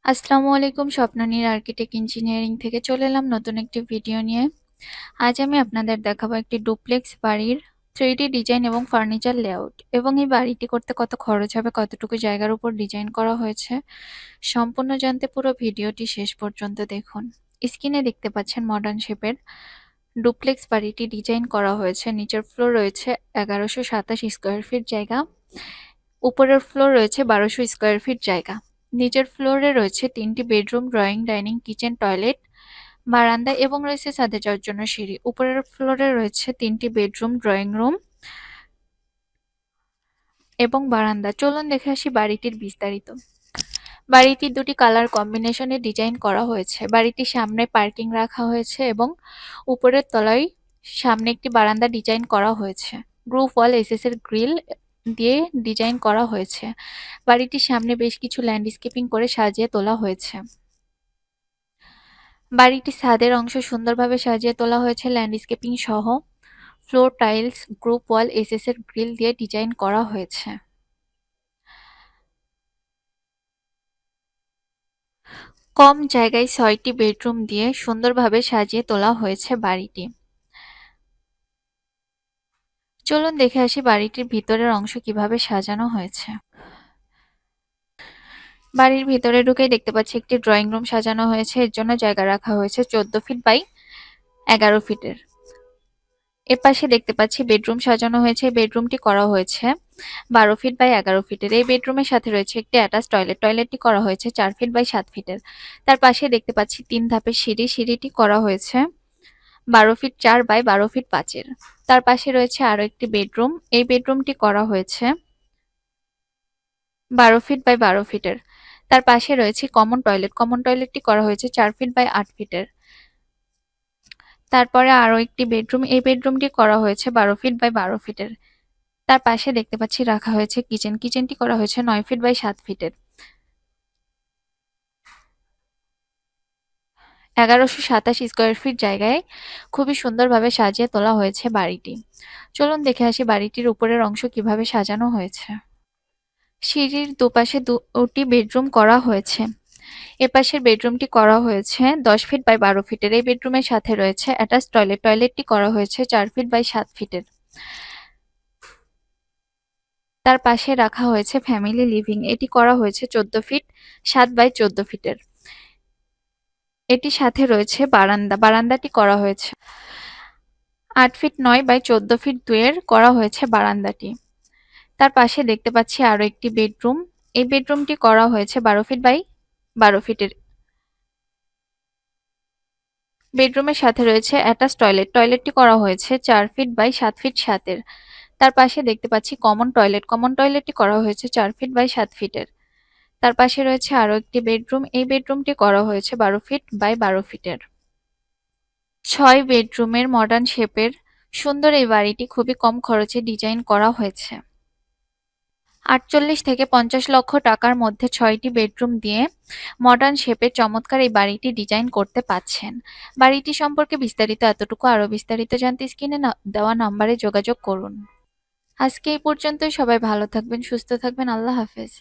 আসসালামু আলাইকুম, Swapnanir architect engineering থেকে চলে এলাম নতুন একটি ভিডিও নিয়ে। আজ আমি আপনাদের দেখাবো একটি ডুপ্লেক্স বাড়ির 3D ডিজাইন এবং ফার্নিচার লেআউট, এবং এই বাড়িটি করতে কত খরচ হবে, কতটুকু জায়গার উপর ডিজাইন করা হয়েছে। সম্পূর্ণ জানতে পুরো ভিডিওটি শেষ পর্যন্ত দেখুন। স্ক্রিনে দেখতে পাচ্ছেন মডার্ন শেপের ডুপ্লেক্স বাড়িটি ডিজাইন করা হয়েছে। নিচের ফ্লোর রয়েছে 1127 স্কোয়ার ফিট জায়গা, উপরের ফ্লোর রয়েছে 1200 স্কোয়ার ফিট জায়গা। নিচের ফ্লোরে রয়েছে 3টি bedroom, drawing, dining, kitchen, toilet, বারান্দা এবং রয়েছে ছাদে যাওয়ার জন্য সিঁড়ি। উপরের ফ্লোরে রয়েছে 3টি বেডরুম, ড্রয়িং রুম এবং বারান্দা। চলুন দেখে আসি বাড়িটির বিস্তারিত। বাড়িটির দুটি কালার কম্বিনেশনে ডিজাইন করা হয়েছে। বাড়িটির সামনে পার্কিং রাখা হয়েছে এবং উপরের তলায় সামনে একটি বারান্দা ডিজাইন করা হয়েছে। গ্রুপ ওয়াল এসএস এর গ্রিল দিয়ে ডিজাইন করা হয়েছে। বাড়িটির সামনে বেশ কিছু ল্যান্ডস্কেপিং করে সাজিয়ে তোলা হয়েছে। বাড়িটির ছাদের অংশ সুন্দরভাবে সাজিয়ে তোলা হয়েছে ল্যান্ডস্কেপিং সহ। ফ্লোর টাইলস, গ্রুপ ওয়াল এসএস এর গ্রিল দিয়ে ডিজাইন করা হয়েছে। কম জায়গায় 6টি বেডরুম দিয়ে সুন্দরভাবে সাজিয়ে তোলা হয়েছে বাড়িটি। চলুন দেখে আসি বাড়িটির ভিতরের অংশ কিভাবে সাজানো হয়েছে। বাড়ির ভিতরে ঢুকেই দেখতে পাচ্ছি একটি ড্রয়িং রুম সাজানো হয়েছে। এর জন্য জায়গা রাখা হয়েছে 14 ফিট বাই 11 ফিটের। এপাশে দেখতে পাচ্ছি বেডরুম সাজানো হয়েছে। বেডরুমটি করা হয়েছে 12 ফিট বাই 11 ফিটের। এই বেডরুমের সাথে রয়েছে একটি অ্যাটাচ টয়লেট। টয়লেটটি করা হয়েছে 4 ফিট বাই 7 ফিটের। তার পাশে দেখতে পাচ্ছি 3 ধাপের সিঁড়ি। সিঁড়িটি করা হয়েছে 12 ফিট 4 বাই 12 ফিট 5-এর। তার পাশে রয়েছে আরো একটি বেডরুম। এই বেডরুমটি করা হয়েছে 12 ফিট বাই 12 ফিটের। তার পাশে রয়েছে কমন টয়লেট। কমন টয়লেটটি করা হয়েছে 4 ফিট বাই 8 ফিটের। তারপরে আরো একটি বেডরুম। এই বেডরুমটি করা হয়েছে 12 ফিট বাই 12 ফিটের। তার পাশে দেখতে পাচ্ছি রাখা হয়েছে কিচেন। কিচেনটি করা হয়েছে 9 ফিট বাই 7 ফিটের। 1127 স্কোয়ার ফিট জায়গায় খুবই সুন্দরভাবে সাজিয়ে তোলা হয়েছে বাড়িটি। চলুন দেখে আসি বাড়িটির উপরের অংশ কিভাবে সাজানো হয়েছে। সিঁড়ির দুপাশে দুটি বেডরুম করা হয়েছে। এপাশের বেডরুমটি করা হয়েছে 10 ফিট বাই 12 ফিটের। এই বেডরুমের সাথে রয়েছে অ্যাটাচ টয়লেট। টয়লেটটি করা হয়েছে 4 ফিট বাই 7 ফিটের। তার পাশে রাখা হয়েছে ফ্যামিলি লিভিং। এটি করা হয়েছে 14 ফিট 7 বাই 14 ফিটের। এটির সাথে রয়েছে বারান্দা। বারান্দাটি করা হয়েছে 8 ফিট 9 বাই 14 ফিট 2-এর করা হয়েছে বারান্দাটি। তার পাশে দেখতে পাচ্ছি আরো একটি বেডরুম। এই বেডরুমটি করা হয়েছে 12 ফিট বাই 12 ফিটের। বেডরুমের সাথে রয়েছে অ্যাটাচ টয়লেট। টয়লেটটি করা হয়েছে 4 ফিট বাই 7 ফিট 7-এর। তার পাশে দেখতে পাচ্ছি কমন টয়লেট। কমন টয়লেটটি করা হয়েছে 4 ফিট বাই 7 ফিটের। তার পাশে রয়েছে আরো একটি বেডরুম। এই বেডরুমটি করা হয়েছে 12 ফিট বাই 12 ফিটের। 6 বেডরুমের মডার্ন শেপের সুন্দর এই বাড়িটি খুবই কম খরচে ডিজাইন করা হয়েছে। 48 থেকে 50 লক্ষ টাকার মধ্যে 6টি বেডরুম দিয়ে মডার্ন শেপের চমৎকার এই বাড়িটি ডিজাইন করতে পাচ্ছেন। বাড়িটি সম্পর্কে বিস্তারিত এতটুকু। আরো বিস্তারিত জানতে স্ক্রিনে দেওয়া নাম্বারে যোগাযোগ করুন। আজকে এই পর্যন্তই। সবাই ভালো থাকবেন, সুস্থ থাকবেন। আল্লাহ হাফেজ।